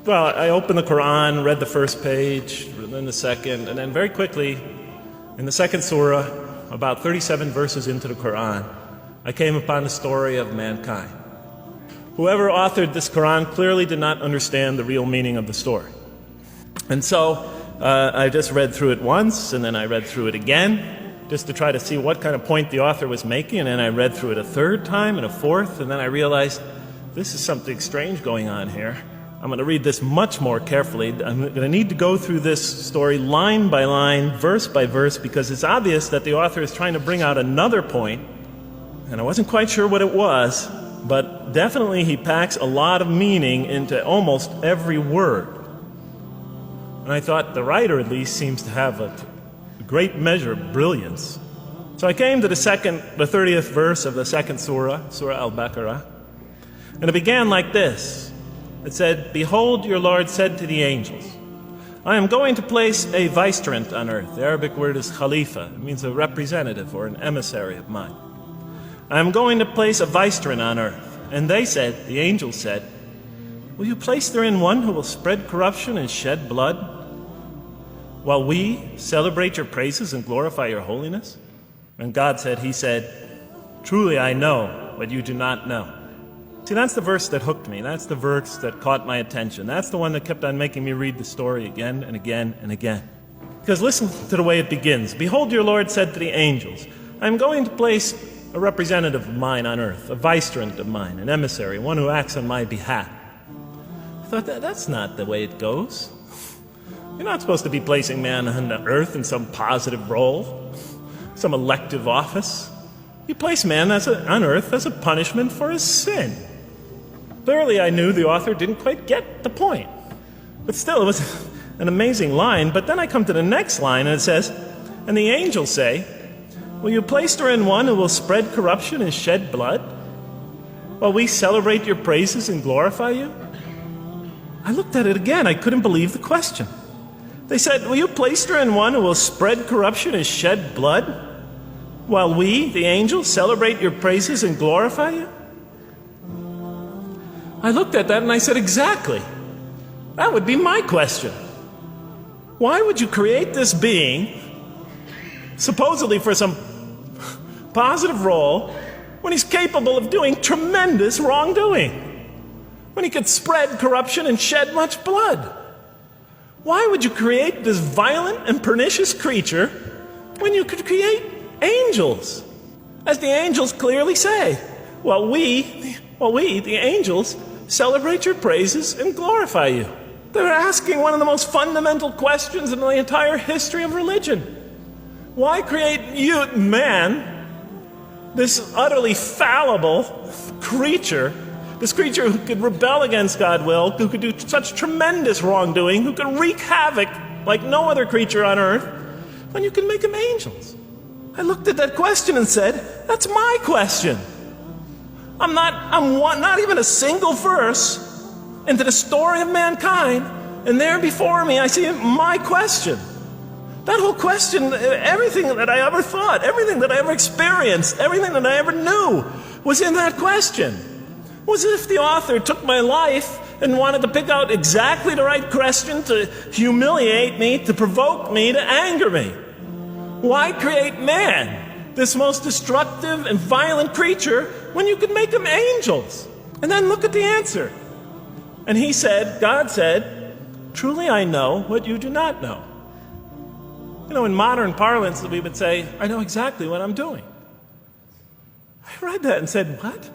Well, I opened the Quran, read the first page, then the second, and then very quickly, in the second surah, about 37 verses into the Quran, I came upon the story of mankind. Whoever authored this Quran clearly did not understand the real meaning of the story. And so I just read through it once, and then I read through it again, just to try to see what kind of point the author was making, and then I read through it a third time and a fourth, and then I realized this is something strange going on here. I'm going to read this much more carefully. I'm going to need to go through this story line by line, verse by verse, because it's obvious that the author is trying to bring out another point, and I wasn't quite sure what it was, but definitely he packs a lot of meaning into almost every word. And I thought the writer at least seems to have a great measure of brilliance. So I came to the 30th verse of the second surah, Surah Al-Baqarah, and it began like this. It said, "Behold, your Lord said to the angels, I am going to place a vicegerent on earth." The Arabic word is khalifa. It means a representative or an emissary of mine. "I am going to place a vicegerent on earth." And they said, the angels said, "Will you place therein one who will spread corruption and shed blood, while we celebrate your praises and glorify your holiness?" And God said, He said, "Truly I know what you do not know." See, that's the verse that hooked me. That's the verse that caught my attention. That's the one that kept on making me read the story again and again and again. Because listen to the way it begins. "Behold, your Lord said to the angels, I am going to place a representative of mine on earth, a vicegerent of mine, an emissary, one who acts on my behalf." I thought, that's not the way it goes. You're not supposed to be placing man on earth in some positive role, some elective office. You place man on earth as a punishment for his sin. Clearly, I knew the author didn't quite get the point. But still, it was an amazing line. But then I come to the next line, and it says, "And the angels say, will you place therein one who will spread corruption and shed blood, while we celebrate your praises and glorify you?" I looked at it again. I couldn't believe the question. They said, "Will you place therein one who will spread corruption and shed blood, while we, the angels, celebrate your praises and glorify you?" I looked at that and I said, exactly. That would be my question. Why would you create this being, supposedly for some positive role, when he's capable of doing tremendous wrongdoing? When he could spread corruption and shed much blood? Why would you create this violent and pernicious creature when you could create angels? As the angels clearly say, while we, the angels, celebrate your praises and glorify you. They're asking one of the most fundamental questions in the entire history of religion. Why create you, man, this utterly fallible creature, this creature who could rebel against God's will, who could do such tremendous wrongdoing, who could wreak havoc like no other creature on earth, when you can make them angels? I looked at that question and said, that's my question. I'm not even a single verse into the story of mankind, and there before me I see my question. That whole question, everything that I ever thought, everything that I ever experienced, everything that I ever knew was in that question. It was as if the author took my life and wanted to pick out exactly the right question to humiliate me, to provoke me, to anger me. Why create man, this most destructive and violent creature, when you could make them angels? And then look at the answer. And he said, God said, "Truly I know what you do not know." You know, in modern parlance, we would say, I know exactly what I'm doing. I read that and said, what?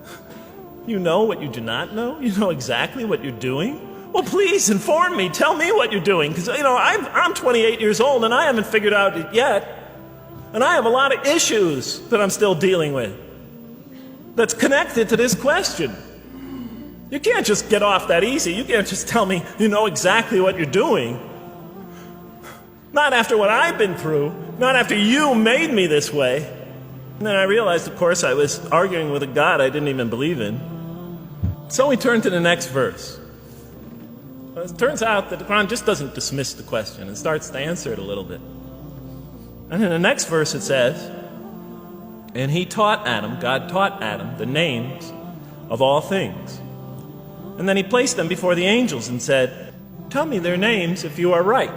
You know what you do not know? You know exactly what you're doing? Well, please inform me. Tell me what you're doing. Because, I'm 28 years old and I haven't figured out it yet. And I have a lot of issues that I'm still dealing with that's connected to this question. You can't just get off that easy. You can't just tell me you know exactly what you're doing. Not after what I've been through. Not after you made me this way. And then I realized, of course, I was arguing with a God I didn't even believe in. So we turn to the next verse. Well, it turns out that the Quran just doesn't dismiss the question. It starts to answer it a little bit. And in the next verse it says, "And he taught Adam," God taught Adam, "the names of all things. And then he placed them before the angels and said, tell me their names if you are right.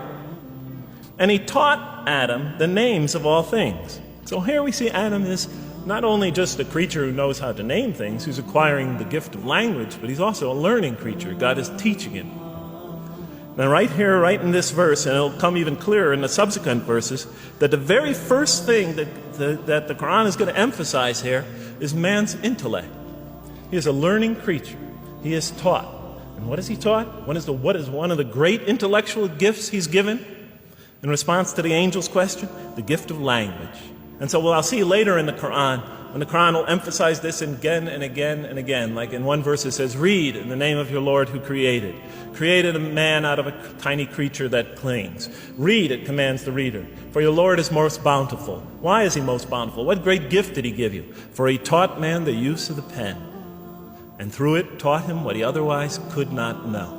And he taught Adam the names of all things. So here we see Adam is not only just a creature who knows how to name things, who's acquiring the gift of language, but he's also a learning creature. God is teaching him. Now right here, right in this verse, and it'll come even clearer in the subsequent verses, that the very first thing that the Quran is going to emphasize here is man's intellect. He is a learning creature. He is taught. And what is he taught? What is one of the great intellectual gifts he's given? In response to the angel's question, the gift of language. And so I'll see later in the Quran, when the Quran will emphasize this again and again and again. Like in one verse it says, read in the name of your Lord who created a man out of a tiny creature that clings. Read, it commands the reader, for your Lord is most bountiful. Why is he most bountiful? What great gift did he give you? For he taught man the use of the pen, and through it taught him what he otherwise could not know.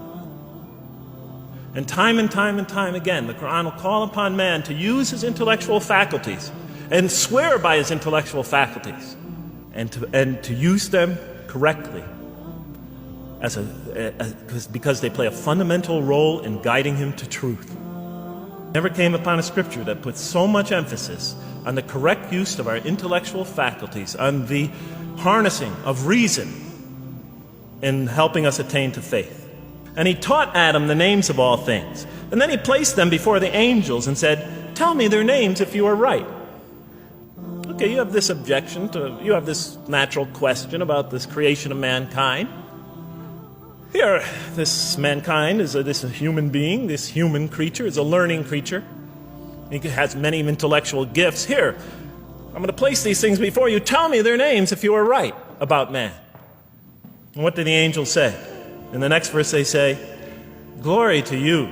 And time again, the Quran will call upon man to use his intellectual faculties and swear by his intellectual faculties and to use them correctly because they play a fundamental role in guiding him to truth. Never came upon a scripture that puts so much emphasis on the correct use of our intellectual faculties, on the harnessing of reason in helping us attain to faith. And he taught Adam the names of all things. And then he placed them before the angels and said, tell me their names if you are right. Okay, you have this you have this natural question about this creation of mankind. Here, this mankind is this human being, this human creature is a learning creature. He has many intellectual gifts. Here, I'm going to place these things before you. Tell me their names if you are right about man. And what did the angels say? In the next verse they say, glory to you.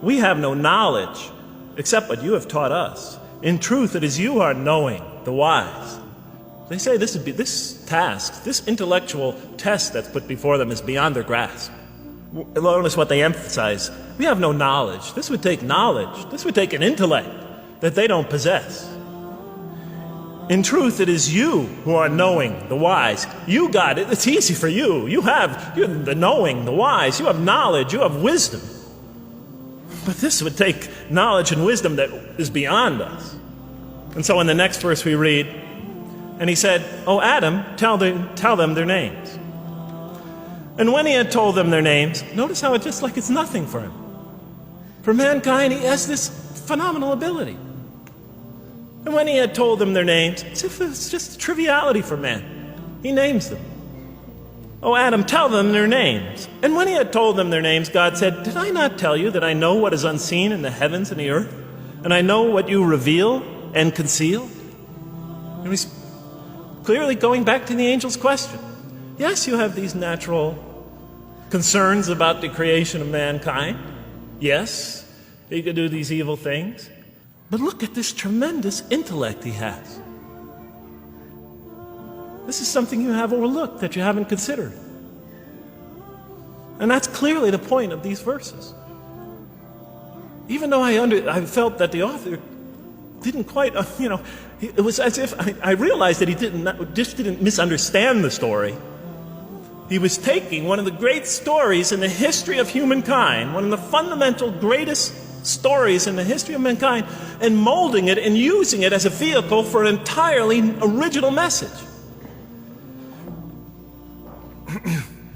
We have no knowledge except what you have taught us. In truth, it is you who are knowing, the wise. They say this task, this intellectual test that's put before them is beyond their grasp. Notice what they emphasize. We have no knowledge. This would take knowledge. This would take an intellect that they don't possess. In truth, it is you who are knowing, the wise. You got it. It's easy for you. You have the knowing, the wise. You have knowledge. You have wisdom. But this would take knowledge and wisdom that is beyond us. And so in the next verse we read, and he said, "O Adam, tell them their names." And when he had told them their names, notice how it's just like it's nothing for him. For mankind, he has this phenomenal ability. And when he had told them their names, as if it's just a triviality for man, he names them. "O Adam, tell them their names." And when he had told them their names, God said, "Did I not tell you that I know what is unseen in the heavens and the earth? And I know what you reveal and conceal?" And he's clearly going back to the angel's question. Yes, you have these natural concerns about the creation of mankind. Yes, he could do these evil things. But look at this tremendous intellect he has. This is something you have overlooked, that you haven't considered. And that's clearly the point of these verses. Even though I felt that the author didn't quite, it was as if I realized that he didn't misunderstand the story. He was taking one of the great stories in the history of humankind, one of the fundamental greatest stories in the history of mankind, and molding it and using it as a vehicle for an entirely original message.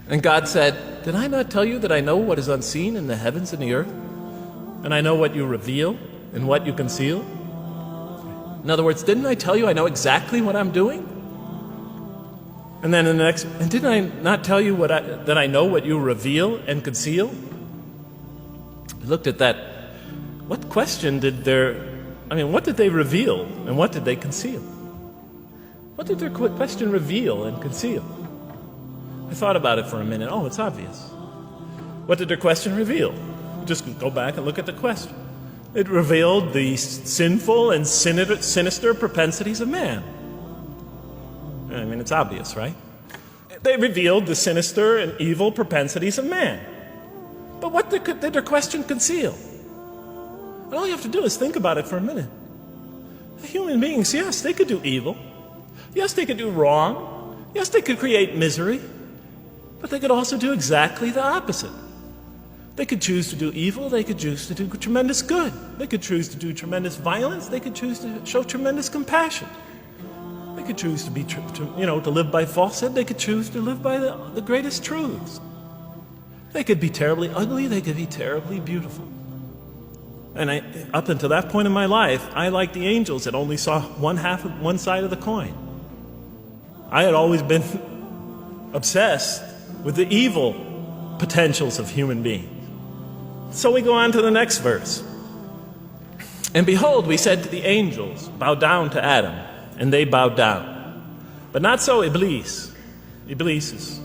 And God said, "Did I not tell you that I know what is unseen in the heavens and the earth? And I know what you reveal and what you conceal?" In other words, didn't I tell you I know exactly what I'm doing? And then in the next, and didn't I not tell you that I know what you reveal and conceal? I looked at that. What question what did they reveal and what did they conceal? What did their question reveal and conceal? I thought about it for a minute. Oh, it's obvious. What did their question reveal? Just go back and look at the question. It revealed the sinful and sinister propensities of man. I mean, it's obvious, right? They revealed the sinister and evil propensities of man. But what did their question conceal? And all you have to do is think about it for a minute. Human beings, yes, they could do evil. Yes, they could do wrong. Yes, they could create misery. But they could also do exactly the opposite. They could choose to do evil. They could choose to do tremendous good. They could choose to do tremendous violence. They could choose to show tremendous compassion. They could choose to be, to live by falsehood. They could choose to live by the greatest truths. They could be terribly ugly. They could be terribly beautiful. And up until that point in my life, I, like the angels, had only saw one side of the coin. I had always been obsessed with the evil potentials of human beings. So we go on to the next verse. And behold, we said to the angels, bow down to Adam, and they bowed down. But not so Iblis. Iblis is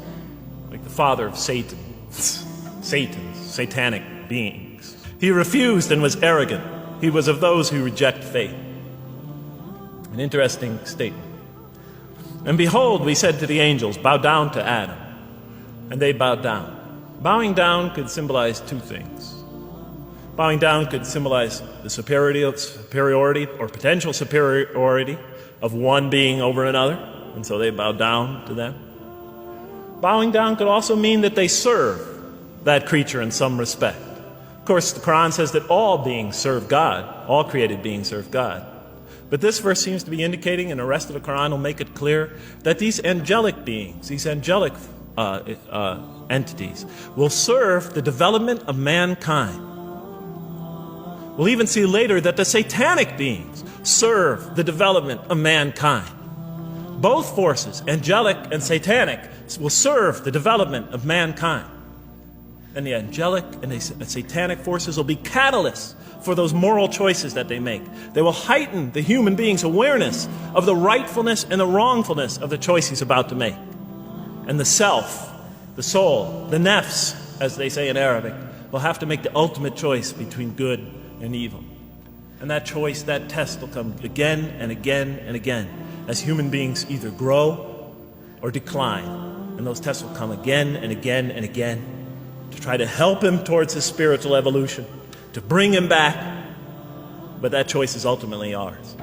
like the father of Satan. Satan's satanic beings. He refused and was arrogant. He was of those who reject faith. An interesting statement. And behold, we said to the angels, bow down to Adam, and they bowed down. Bowing down could symbolize two things. Bowing down could symbolize the superiority or potential superiority of one being over another, and so they bowed down to them. Bowing down could also mean that they serve that creature in some respect. Of course, the Quran says that all beings serve God, all created beings serve God. But this verse seems to be indicating, and the rest of the Quran will make it clear, that these angelic beings, these angelic entities, will serve the development of mankind. We'll even see later that the satanic beings serve the development of mankind. Both forces, angelic and satanic, will serve the development of mankind. And the angelic and the satanic forces will be catalysts for those moral choices that they make. They will heighten the human being's awareness of the rightfulness and the wrongfulness of the choice he's about to make. And the self, the soul, the nafs, as they say in Arabic, will have to make the ultimate choice between good and evil. And that choice, that test will come again and again and again as human beings either grow or decline. And those tests will come again and again and again to try to help him towards his spiritual evolution, to bring him back. But that choice is ultimately ours.